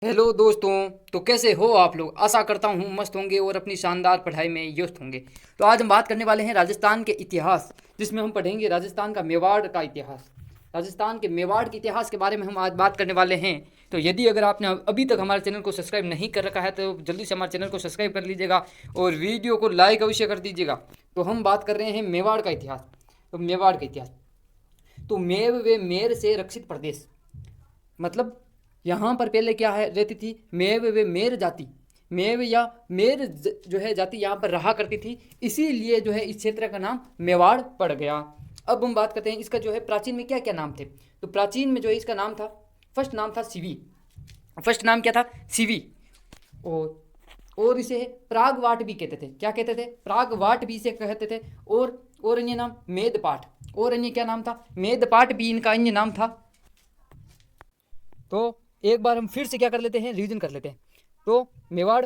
Hello दोस्तों। तो कैसे हो आप लोग? आशा करता हूँ मस्त होंगे और अपनी शानदार पढ़ाई में व्यस्त होंगे। तो आज हम बात करने वाले हैं राजस्थान के इतिहास, जिसमें हम पढ़ेंगे राजस्थान का मेवाड़ का इतिहास। राजस्थान के मेवाड़ के इतिहास के बारे में हम आज बात करने वाले हैं। तो यदि अगर आपने अभी तक हमारे चैनल को सब्सक्राइब नहीं कर रखा है तो जल्दी से हमारे चैनल को सब्सक्राइब कर लीजिएगा और वीडियो को लाइक अवश्य कर दीजिएगा। तो हम बात कर रहे हैं मेवाड़ का इतिहास। तो मेवाड़ का इतिहास, तो मेव वे मेर से रक्षित प्रदेश, मतलब यहाँ पर पहले क्या है रहती थी? मेव वे मेर जाति, मेव या मेर जो है जाति यहाँ पर रहा करती थी, इसीलिए जो है इस क्षेत्र का नाम मेवाड़ पड़ गया। अब हम बात करते हैं इसका जो है प्राचीन में क्या क्या नाम थे। तो प्राचीन में जो है इसका नाम था, फर्स्ट नाम था सिवी। फर्स्ट नाम क्या था? सिवी। और इसे प्रागवाट भी कहते थे। क्या कहते थे? प्रागवाट भी इसे कहते थे। और अन्य नाम मेदपाठ। और अन्य क्या नाम था? मेदपाठ भी इनका अन्य नाम था। तो एक बार हम फिर से क्या कर लेते हैं, रिवीजन कर लेते हैं। तो मेवाड़,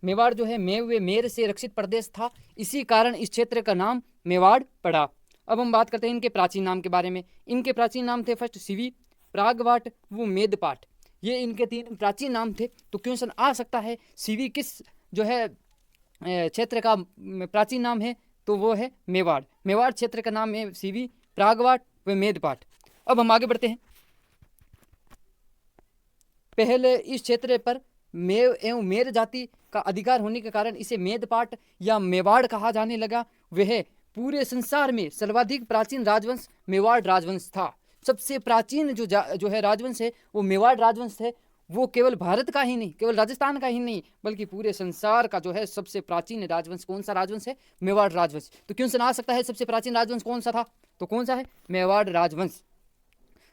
मेवाड़ जो है मेव वे मेर से रक्षित प्रदेश था, इसी कारण इस क्षेत्र का नाम मेवाड़ पड़ा। अब हम बात करते हैं इनके प्राचीन नाम के बारे में। इनके प्राचीन नाम थे फर्स्ट सिवी, प्रागवाट, वो मेदपाट। ये इनके तीन प्राचीन नाम थे। तो क्वेश्चन आ सकता है सिवी किस जो है क्षेत्र का प्राचीन नाम है? तो वो है मेवाड़। मेवाड़ क्षेत्र का नाम है सिवी, प्रागवाट व मेदपाट। अब हम आगे बढ़ते हैं। पहले इस क्षेत्र पर मेव एवं मेर जाति का अधिकार होने के कारण इसे मेदपाट या मेवाड़ कहा जाने लगा। वह पूरे संसार में सर्वाधिक प्राचीन राजवंश मेवाड़ राजवंश था। सबसे प्राचीन जो है राजवंश है वो मेवाड़ राजवंश है। वो केवल भारत का ही नहीं, केवल राजस्थान का ही नहीं, बल्कि पूरे संसार का जो है सबसे प्राचीन राजवंश कौन सा राजवंश है? मेवाड़ राजवंश। तो क्वेश्चन आ सकता है सबसे प्राचीन राजवंश कौन सा था? तो कौन सा है? मेवाड़ राजवंश।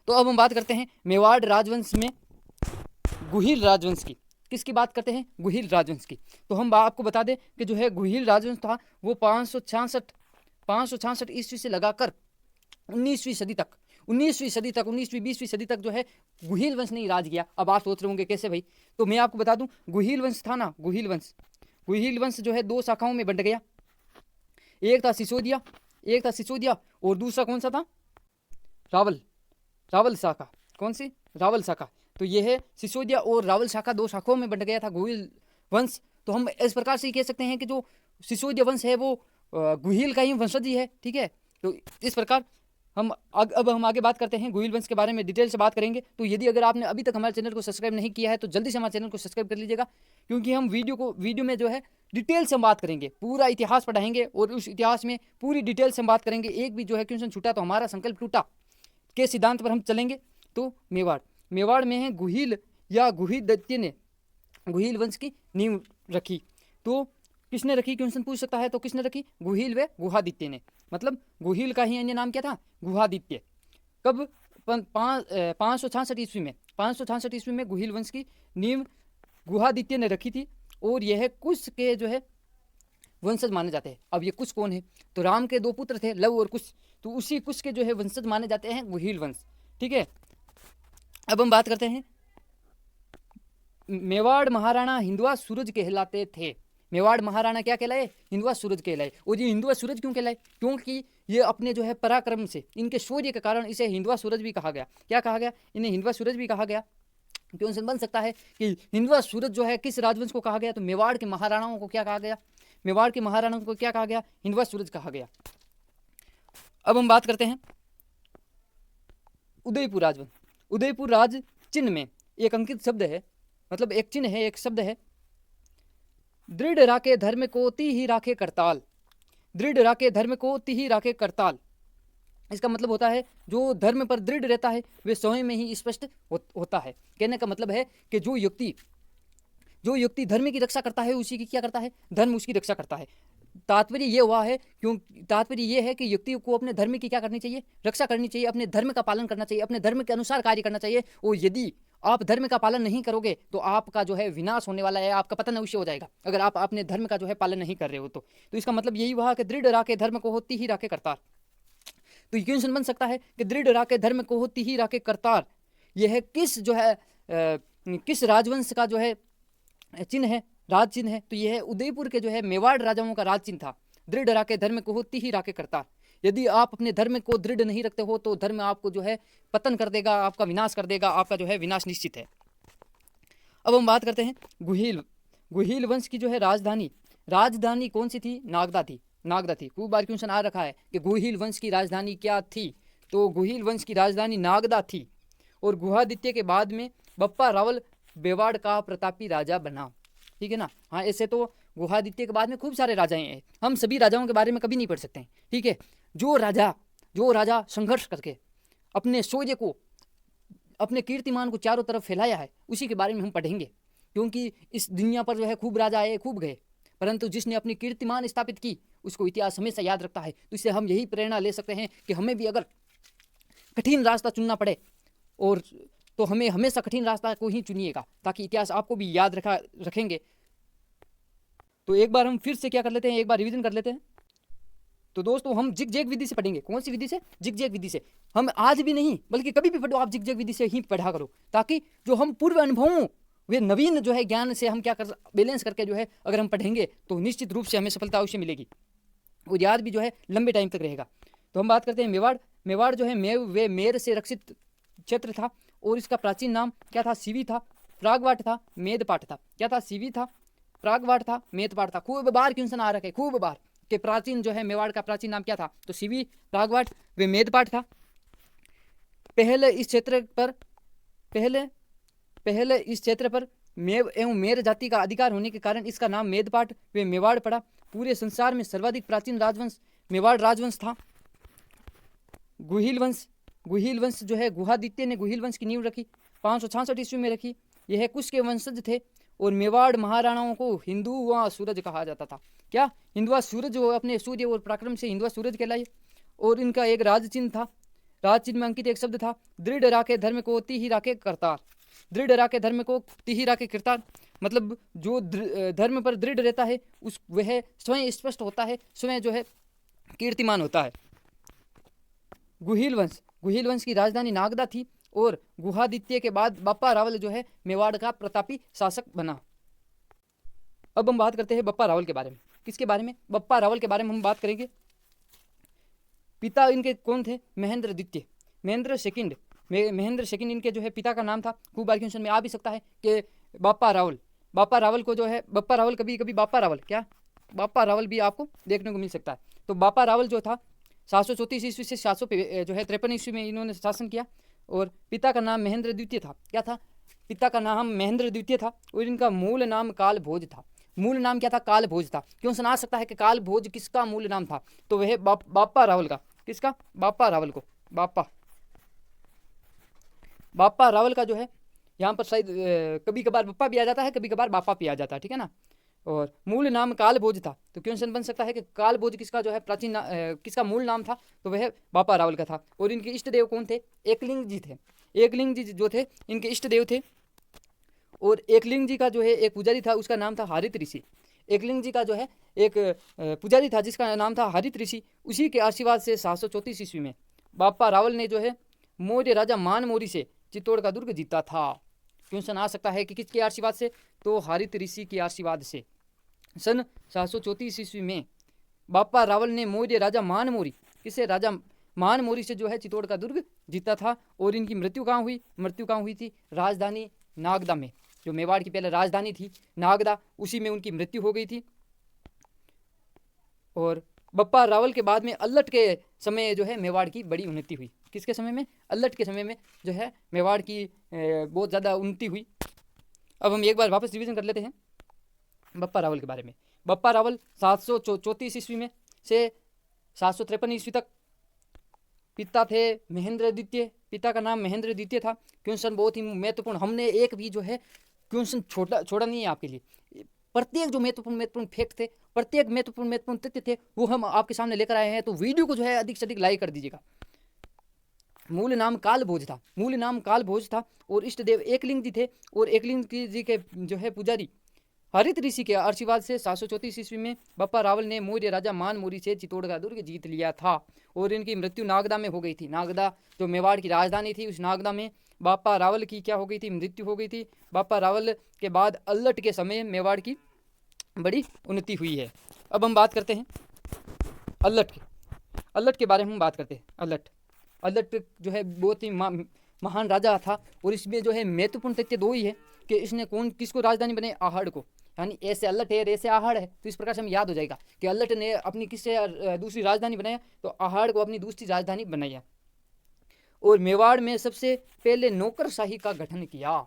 तो अब हम बात करते हैं मेवाड़ राजवंश में गुहिल राजवंश की। किसकी बात करते हैं? गुहिल राजवंश की। तो हम आपको बता दें कि जो है गुहिल राजवंश था वो 566 ईस्वी से लगाकर 19वीं सदी तक, 19वीं 20वीं सदी तक जो है गुहिल वंश ने राज किया। अब आप सोच रहे होंगे कैसे भाई? तो मैं आपको बता दूं, गुहिल वंश था ना, गुहिल वंश जो है दो शाखाओं में बंट गया। एक था सिसोदिया और दूसरा कौन सा था? रावल, रावल शाखा। कौन सी? रावल शाखा। तो यह है सिसोदिया और रावल शाखा, दो शाखाओं में बंट गया था गुहिल वंश। तो हम इस प्रकार से कह सकते हैं कि जो सिसोदिया वंश है वो गुहिल का ही वंशज ही है। ठीक है। तो इस प्रकार अब हम आगे बात करते हैं गुहिल वंश के बारे में, डिटेल से बात करेंगे। तो यदि अगर आपने अभी तक हमारे चैनल को सब्सक्राइब नहीं किया है तो जल्दी से हमारे चैनल को सब्सक्राइब कर लीजिएगा, क्योंकि हम वीडियो में जो है डिटेल से हम बात करेंगे, पूरा इतिहास पढ़ाएंगे और उस इतिहास में पूरी डिटेल से हम बात करेंगे। एक भी जो है क्वेश्चन छूटा तो हमारा संकल्प टूटा के सिद्धांत पर हम चलेंगे। तो मेवाड़ में है गुहिल या गुहिदत्य ने गुहिल वंश की नींव रखी। तो किसने रखी? क्वेश्चन पूछ सकता है। तो किसने रखी? गुहिल व गुहादित्य ने। मतलब गुहिल का ही अन्य नाम क्या था? गुहादित्य। कब? 566 ईस्वी में गुहिल वंश की नींव गुहादित्य ने रखी थी। और यह कुश के जो है वंशज माने जाते हैं। अब ये कुश कौन है? तो राम के दो पुत्र थे, लव और कुश। तो उसी कुश के जो है वंशज माने जाते हैं गुहिल वंश। ठीक है। अब हम बात करते हैं, मेवाड़ महाराणा हिंदुआ सूरज कहलाते थे। मेवाड़ महाराणा क्या कहलाए? हिंदुआ सूरज कहलाए। और ये हिंदुआ सूरज क्यों कहलाए? क्योंकि ये अपने जो है पराक्रम से, इनके शौर्य के कारण इसे हिंदुआ सूरज भी कहा गया। क्या कहा गया? इन्हें हिंदुआ सूरज भी कहा गया। क्वेश्चन बन सकता है कि हिंदुआ सूरज जो है किस राजवंश को कहा गया? तो मेवाड़ के महाराणाओं को क्या कहा गया? मेवाड़ के महाराणाओं को क्या कहा गया? हिंदुआ सूरज कहा गया। अब हम बात करते हैं उदयपुर राजवंश। उदयपुर राज चिन्ह में एक अंकित शब्द है, मतलब एक चिन्ह है, एक शब्द है, दृढ़ राखे धर्म को ती ही राखे करताल। दृढ़ राखे धर्म को ती ही राखे करताल। इसका मतलब होता है जो धर्म पर दृढ़ रहता है वे स्वयं में ही स्पष्ट होता है। कहने का मतलब है कि जो युक्ति धर्म की रक्षा करता है उसी की क्या करता है? धर्म उसकी रक्षा करता है। तात्पर्य ये हुआ है, क्यों? तात्पर्य ये है कि व्यक्ति को अपने धर्म की क्या करनी चाहिए? रक्षा करनी चाहिए, अपने धर्म का पालन करना चाहिए, अपने धर्म के अनुसार कार्य करना चाहिए। और यदि आप धर्म का पालन नहीं करोगे तो आपका जो है विनाश होने वाला है, आपका पतन अवश्य हो जाएगा अगर आप अपने धर्म का जो है पालन नहीं कर रहे हो। तो इसका मतलब यही हुआ कि दृढ़ राखे धर्म को होती ही राखे करतार। तो ये क्वेश्चन बन सकता है कि दृढ़ राखे धर्म को होती ही राखे करतार यह किस जो है किस राजवंश का जो है चिन्ह है, राज चिन्ह है? तो यह है उदयपुर के जो है मेवाड़ राजाओं का राज चिन्ह था। दृढ़ राखे धर्म को होती ही राखे करतार। यदि आप अपने धर्म को दृढ़ नहीं रखते हो तो धर्म आपको जो है पतन कर देगा, आपका विनाश कर देगा, आपका जो है विनाश निश्चित है। अब हम बात करते हैं गुहिल वंश की जो है राजधानी कौन सी थी? नागदा थी। खूब बार क्वेश्चन आ रखा है कि गुहिल वंश की राजधानी क्या थी, तो गुहिल वंश की राजधानी नागदा थी। और गुहादित्य के बाद में बप्पा रावल मेवाड़ का प्रतापी राजा बना, ठीक है ना। हाँ, ऐसे तो गुहादित्य के बाद में खूब सारे राजाएं हैं, हम सभी राजाओं के बारे में कभी नहीं पढ़ सकते हैं, ठीक है। जो राजा संघर्ष करके अपने शौर्य को, अपने कीर्तिमान को चारों तरफ फैलाया है, उसी के बारे में हम पढ़ेंगे। क्योंकि इस दुनिया पर जो है खूब राजा आए, खूब गए, परंतु जिसने अपनी कीर्तिमान स्थापित की उसको इतिहास हमेशा याद रखता है। तो इससे हम यही प्रेरणा ले सकते हैं कि हमें भी अगर कठिन रास्ता चुनना पड़े और तो हमें हमेशा कठिन रास्ता को ही चुनिएगा, ताकि इतिहास आपको भी याद रखेंगे। तो एक बार हम फिर से क्या कर लेते हैं, एक बार रिवीजन कर लेते हैं। तो दोस्तों हम जिग-जैग विधि से पढ़ेंगे। कौन सी विधि से? जिग-जैग विधि से। हम आज भी नहीं बल्कि कभी भी पढ़ो, आप जिग-जैग विधि से ही पढ़ा करो, ताकि जो हम पूर्व अनुभवों वे नवीन जो है ज्ञान से हम क्या कर बैलेंस करके जो है अगर हम पढ़ेंगे तो निश्चित रूप से हमें सफलता अवश्य मिलेगी, और याद भी जो है लंबे टाइम तक रहेगा। तो हम बात करते हैं मेवाड़ जो है मेर से रक्षित क्षेत्र था, और इसका प्राचीन नाम क्या था? सीवी था, प्रागवाट था, मेदपाट था। क्या था? सीवी था, प्रागवाट था, मेदपाट था। खूब बार क्वेश्चन आ रखे, खूब बार कि प्राचीन जो है मेवाड़ का प्राचीन नाम क्या था? तो सीवी, प्रागवाट व मेदपाट था। पहले इस क्षेत्र पर मेव एवं मेर जाति का अधिकार होने के कारण इसका नाम मेदपाट व मेवाड़ पड़ा। पूरे संसार में सर्वाधिक प्राचीन राजवंश मेवाड़ राजवंश था। गुहिल वंश जो है, गुहादित्य ने गुहिल वंश की नींव रखी, 566 ईस्वी में रखी। यह कुश के वंशज थे, और मेवाड़ महाराणाओं को हिंदुआ सूरज कहा जाता था। क्या? हिंदुआ सूरज, वो अपने सूर्य और पराक्रम से हिंदुआ सूरज कहलाए। और इनका एक राज चिन्ह था, राज चिन्ह में अंकित एक शब्द था, दृढ़ राखे धर्म को तिहि राखे करतार। दृढ़ राखे धर्म को तिहि राखे करतार, मतलब जो धर्म पर दृढ़ रहता है वह स्वयं स्पष्ट होता है, स्वयं जो है कीर्तिमान होता है। गुहिल वंश की राजधानी नागदा थी, और गुहादित्य के बाद बप्पा रावल जो है मेवाड़ का प्रतापी शासक बना। अब हम बात करते हैं बप्पा रावल के बारे में। किसके बारे में? बप्पा रावल के बारे में हम बात करेंगे। पिता इनके कौन थे? महेंद्र सेकंड इनके जो है पिता का नाम था। खूब बार क्वेश्चन में आ भी सकता है कि बप्पा रावल को जो है बप्पा रावल, कभी कभी बप्पा रावल भी आपको देखने को मिल सकता है। तो बप्पा रावल जो था 734 ईस्वी से 753 ईस्वी में इन्होंने शासन किया, और पिता का नाम महेंद्र द्वितीय था। क्या था? पिता का नाम महेंद्र द्वितीय था, और इनका मूल नाम कालभोज था। मूल नाम क्या था? कालभोज था। क्यों सुना सकता है कि कालभोज किसका मूल नाम था? तो वह बप्पा रावल का। किसका? बप्पा रावल को। बप्पा रावल का जो है यहाँ पर शायद कभी कभार बप्पा भी आ जाता है, कभी कभार बापा भी आ जाता है, ठीक है ना। और मूल नाम कालभोज था। तो क्वेश्चन बन सकता है कि कालभोज किसका जो है किसका मूल नाम था? तो वह बप्पा रावल का था। और इनके इष्ट देव कौन थे? एकलिंग जी थे। एकलिंग जी जो थे इनके इष्ट देव थे, और एकलिंग जी का जो है एक पुजारी था, उसका नाम था हरित ऋषि। एकलिंग जी का जो है एक पुजारी था जिसका नाम था हरित ऋषि। उसी के आशीर्वाद से 734 ईस्वी में बप्पा रावल ने जो है मौर्य राजा मानमोरी से चित्तौड़ का दुर्ग जीता था। क्वेश्चन आ सकता है कि किसके आशीर्वाद से? तो हरित ऋषि के आशीर्वाद से। सन 734 ईस्वी में बप्पा रावल ने मौर्य राजा मानमोरी, किसे? राजा मानमोरी से जो है चित्तौड़ का दुर्ग जीता था। और इनकी मृत्यु कहाँ हुई? मृत्यु कहाँ हुई थी? राजधानी नागदा में। जो मेवाड़ की पहले राजधानी थी नागदा, उसी में उनकी मृत्यु हो गई थी। और बप्पा रावल के बाद में अल्लट के समय जो है मेवाड़ की बड़ी उन्नति हुई। किसके समय में? अल्लट के समय में जो है मेवाड़ की बहुत ज़्यादा उन्नति हुई। अब हम एक बार वापस रिवीजन कर लेते हैं बप्पा रावल के बारे में। बप्पा रावल 734 ईस्वी में से 753 ईस्वी तक पिता थे महेंद्र द्वितीय। पिता का नाम महेंद्र द्वितीय था। क्वेश्चन बहुत ही महत्वपूर्ण, हमने एक भी जो है क्वेश्चन छोड़ा नहीं है आपके लिए। प्रत्येक जो महत्वपूर्ण फैक्ट थे, प्रत्येक महत्वपूर्ण तथ्य थे, वो हम आपके सामने लेकर आए हैं। तो वीडियो को जो है अधिक से अधिक लाइक कर दीजिएगा। मूल नाम कालभोज था, और इष्ट देव एकलिंग जी थे, और एकलिंग जी के जो है पुजारी हरित ऋषि के आशीर्वाद से 734 ईस्वी में बप्पा रावल ने मौर्य राजा मानमोरी से चित्तौड़ का दुर्ग जीत लिया था। और इनकी मृत्यु नागदा में हो गई थी। नागदा जो मेवाड़ की राजधानी थी, उस नागदा में बप्पा रावल की क्या हो गई थी? मृत्यु हो गई थी। बप्पा रावल के बाद अल्लट के समय मेवाड़ की बड़ी उन्नति हुई है। अब हम बात करते हैं अल्लट के बारे में हम बात करते हैं। अल्लट जो है बहुत ही महान राजा था, और इसमें जो है महत्वपूर्ण तथ्य दो ही है कि इसने किसको राजधानी बनाई, आहड़ को, यानी ऐसे अल्लट है ऐसे आहड़ है, तो इस प्रकार से हमें याद हो जाएगा कि अल्लट ने अपनी किससे दूसरी राजधानी बनाया, तो आहड़ को अपनी दूसरी राजधानी बनाया। और मेवाड़ में सबसे पहले नौकरशाही का गठन किया।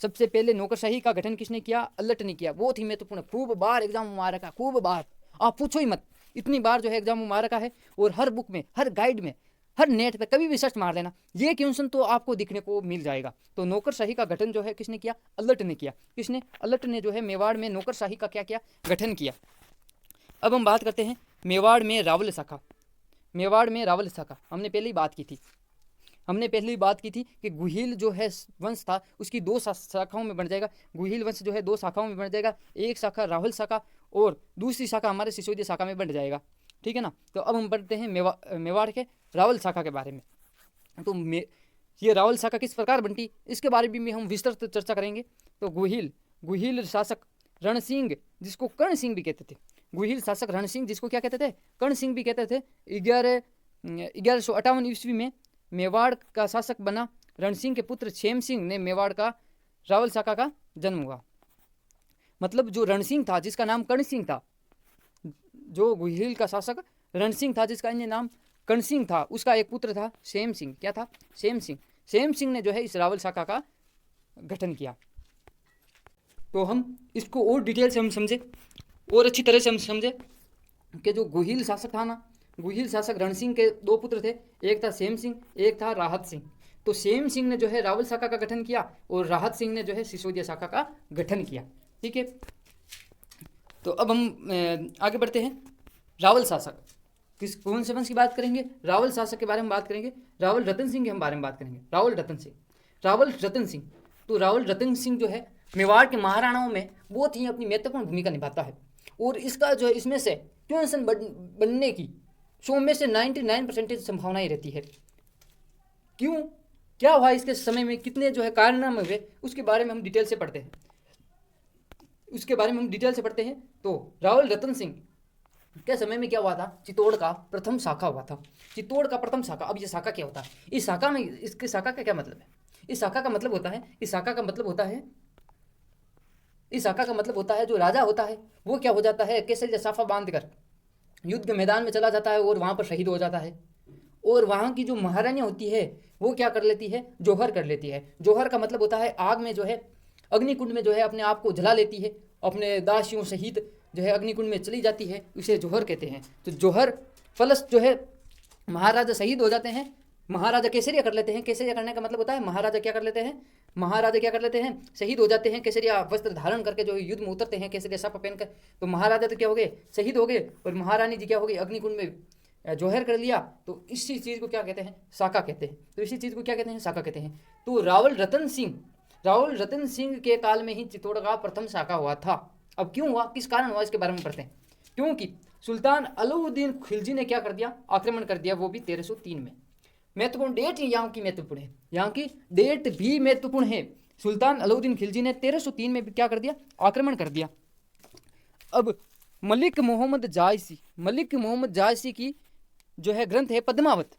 सबसे पहले नौकरशाही का गठन किसने किया, अल्लट ने किया। बहुत ही महत्वपूर्ण, खूब बार एग्जाम में मारा का, खूब बार, आप पूछो ही मत, इतनी बार जो है एग्जाम में मारा का है। और हर बुक में, हर गाइड में, हर नेट पे कभी भी सर्च मार लेना, ये क्वेश्चन तो आपको दिखने को मिल जाएगा। तो नौकरशाही का गठन जो है किसने किया, अल्लट ने किया। किसने, अल्लट ने जो है मेवाड़ में नौकरशाही का क्या किया, गठन किया। अब हम बात करते हैं मेवाड़ में रावल शाखा। मेवाड़ में रावल शाखा हमने पहले ही बात की थी। हमने पहले ही बात की थी कि गुहिल जो है वंश था उसकी दो शाखाओं में बन जाएगा। गुहिल वंश जो है दो शाखाओं में बन जाएगा, एक शाखा राहुल शाखा और दूसरी शाखा हमारे सिसोदिया शाखा में बन जाएगा, ठीक है ना। तो अब हम बढ़ते हैं मेवाड़ के रावल शाखा के बारे में। तो ये रावल शाखा किस प्रकार बनती, इसके बारे में हम विस्तृत चर्चा करेंगे। तो गुहिल शासक रणसिंह, जिसको कर्ण सिंह भी कहते थे, गुहिल शासक रणसिंह जिसको क्या कहते थे, कर्ण सिंह भी कहते थे, 1158 ईस्वी में मेवाड़ का शासक बना। रणसिंह के पुत्र क्षेम सिंह ने मेवाड़ का रावल शाखा का जन्म हुआ। मतलब जो रणसिंह था जिसका नाम कर्ण सिंह था, जो गुहिल का शासक रणसिंह था जिसका अन्य नाम कर्ण सिंह था, उसका एक पुत्र था क्षेम सिंह। क्या था, क्षेम सिंह। क्षेम सिंह ने जो है इस रावल शाखा का गठन किया। तो हम इसको और डिटेल से हम समझे और अच्छी तरह से हम समझे कि जो गुहिल शासक था ना, गुहिल शासक रणसिंह के दो पुत्र थे, एक था क्षेम सिंह, एक था राहत सिंह। तो क्षेम सिंह ने जो है रावल शाखा का गठन किया और राहत सिंह ने जो है सिसोदिया शाखा का गठन किया, ठीक है। तो अब हम आगे बढ़ते हैं। रावल शासक कौन से वंश की बात करेंगे, रावल शासक के बारे में बात करेंगे। रावल रतन सिंह के हम बारे में बात करेंगे। रावल रतन सिंह। तो रावल रतन सिंह जो है मेवाड़ के महाराणाओं में बहुत ही अपनी महत्वपूर्ण भूमिका निभाता है। और इसका जो है इसमें से क्वेश्चन बनने की 100 में से 99% संभावनाएं रहती है। क्यों, क्या हुआ इसके समय में, कितने जो है कारनामे हुए, उसके बारे में हम डिटेल से पढ़ते हैं। तो रावल रतन सिंह के समय में क्या हुआ था, चित्तौड़ का प्रथम शाखा हुआ था। चित्तौड़ का प्रथम शाखा। अब ये शाखा क्या होता है, इस शाखा में, इसके शाखा का क्या मतलब है, इस शाखा का मतलब होता है जो राजा होता है वो क्या हो जाता है, केसरिया साफा बांधकर युद्ध के मैदान में चला जाता है और वहाँ पर शहीद हो जाता है। और वहाँ की जो महारानी होती है वो क्या कर लेती है, जौहर कर लेती है। जौहर का मतलब होता है आग में जो है, अग्निकुंड में जो है अपने आप को जला लेती है, अपने दासियों सहित जो है अग्निकुंड में चली जाती है, इसे जौहर कहते हैं। तो जौहर प्लस जो है महाराजा शहीद हो जाते हैं, महाराजा केसरिया कर लेते हैं। केसरिया करने का मतलब होता है महाराजा क्या कर लेते हैं, शहीद हो जाते हैं। केसरिया वस्त्र धारण करके जो युद्ध में उतरते हैं, केसरिया साफा पहनकर। तो महाराजा तो क्या हो गए, शहीद हो गए, और महारानी जी क्या हो गई, अग्निकुंड में जौहर कर लिया। तो इसी चीज़ को क्या कहते हैं, शाखा कहते हैं। शाखा कहते हैं। तो रावल रतन सिंह के काल में ही चित्तौड़ का प्रथम शाखा हुआ था। अब क्यों हुआ, किस कारण हुआ, इसके बारे में पढ़ते हैं। क्योंकि सुल्तान अलाउद्दीन खिलजी ने क्या कर दिया, आक्रमण कर दिया, वो भी 1303 में। महत्वपूर्ण डेट यहाँ की महत्वपूर्ण है, यहाँ की डेट भी महत्वपूर्ण है। सुल्तान अलाउद्दीन खिलजी ने 1303 में भी क्या कर दिया, आक्रमण कर दिया। अब मलिक मोहम्मद जायसी की जो है ग्रंथ है पद्मावत।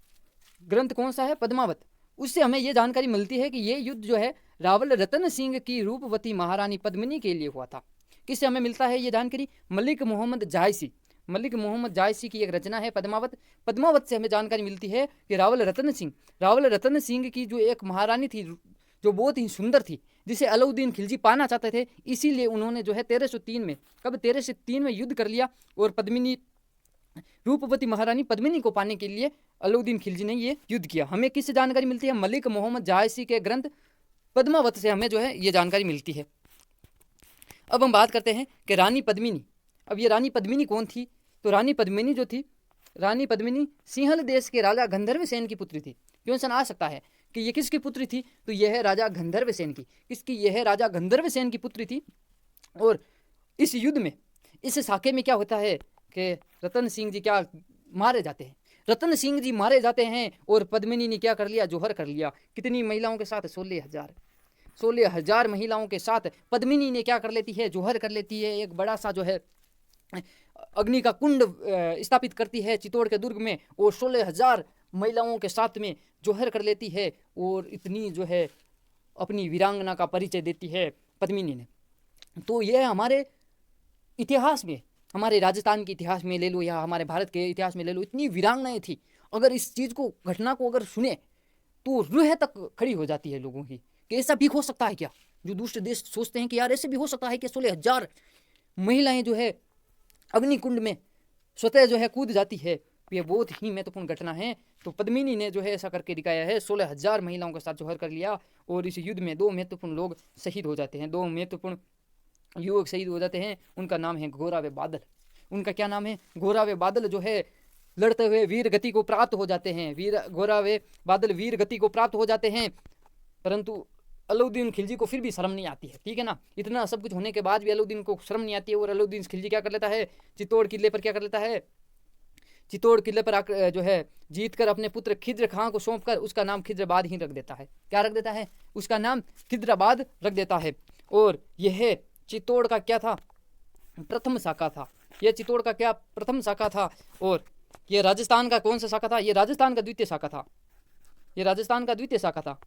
ग्रंथ कौन सा है, पद्मावत। उससे हमें ये जानकारी मिलती है कि ये युद्ध जो है रावल रतन सिंह की रूपवती महारानी पद्मिनी के लिए हुआ था। किससे हमें मिलता है ये जानकारी, मलिक मोहम्मद जायसी की एक रचना है पद्मावत से हमें जानकारी मिलती है कि रावल रतन सिंह की जो एक महारानी थी जो बहुत ही सुंदर थी, जिसे अलाउद्दीन खिलजी पाना चाहते थे, इसीलिए उन्होंने जो है 1303 में युद्ध कर लिया और रूपवती महारानी पद्मिनी को पाने के लिए अलाउद्दीन खिलजी ने ये युद्ध किया। हमें किससे जानकारी मिलती है, मलिक मोहम्मद जायसी के ग्रंथ पद्मावत से हमें जो है ये जानकारी मिलती है। अब हम बात करते हैं कि रानी पद्मिनी। अब ये रानी पद्मिनी कौन थी, तो रानी पद्मिनी सिंहल देश के राजा गंधर्व सेन की पुत्री थी। क्वेश्चन आ सकता है कि ये किसकी पुत्री थी, तो यह है राजा गंधर्व सेन की। यह राजा गंधर्व सेन की पुत्री थी। और इस युद्ध में, इस शाखे में क्या होता है कि रतन सिंह जी क्या मारे जाते हैं, और पद्मिनी ने क्या कर लिया, जौहर कर लिया। कितनी महिलाओं के साथ, 16,000 महिलाओं के साथ पद्मिनी ने क्या कर लेती है, जौहर कर लेती है। एक बड़ा सा जो है अग्नि का कुंड स्थापित करती है चित्तौड़ के दुर्ग में, और 16,000 महिलाओं के साथ में जौहर कर लेती है, और इतनी जो है अपनी वीरांगना का परिचय देती है पद्मिनी ने। तो यह हमारे इतिहास में, हमारे राजस्थान के इतिहास में ले लो या हमारे भारत के इतिहास में ले लो, इतनी वीरांगनाएं थी। अगर इस चीज़ को, घटना को अगर सुने तो रूह तक खड़ी हो जाती है लोगों की कि ऐसा भी हो सकता है क्या। जो दूसरे देश सोचते हैं कि यार ऐसे भी हो सकता है कि 16,000 महिलाएं जो है अग्निकुंड में स्वतः जो है कूद जाती है। ये बहुत ही महत्वपूर्ण घटना है। तो पद्मिनी ने जो है ऐसा करके दिखाया है, 16,000 महिलाओं के साथ जोहर कर लिया। और इस युद्ध में 2 महत्वपूर्ण लोग शहीद हो जाते हैं, 2 महत्वपूर्ण युवक शहीद हो जाते हैं। उनका नाम है घोरा व बादल। उनका क्या नाम है? घोरा व बादल जो है लड़ते हुए वीर गति को प्राप्त हो जाते हैं। घोरा व बादल वीर गति को प्राप्त हो जाते हैं। परंतु अलाउद्दीन खिलजी को फिर भी शर्म नहीं आती है, ठीक है ना। इतना सब कुछ होने के बाद भी अलाउद्दीन को शर्म नहीं आती है। और अलाउद्दीन खिलजी क्या कर लेता है, चित्तौड़ किले पर क्या कर लेता है, चित्तौड़ किले पर जो है जीत कर अपने पुत्र खिज्र खां को सौंप कर उसका नाम खिज्राबाद ही रख देता है। क्या रख देता है? उसका नाम खिज्राबाद रख देता है। और यह चित्तौड़ का क्या था? प्रथम शाखा था। यह चित्तौड़ का क्या? प्रथम शाखा था। और यह राजस्थान का कौन सा शाखा था? यह राजस्थान का द्वितीय शाखा था। यह राजस्थान का द्वितीय शाखा था।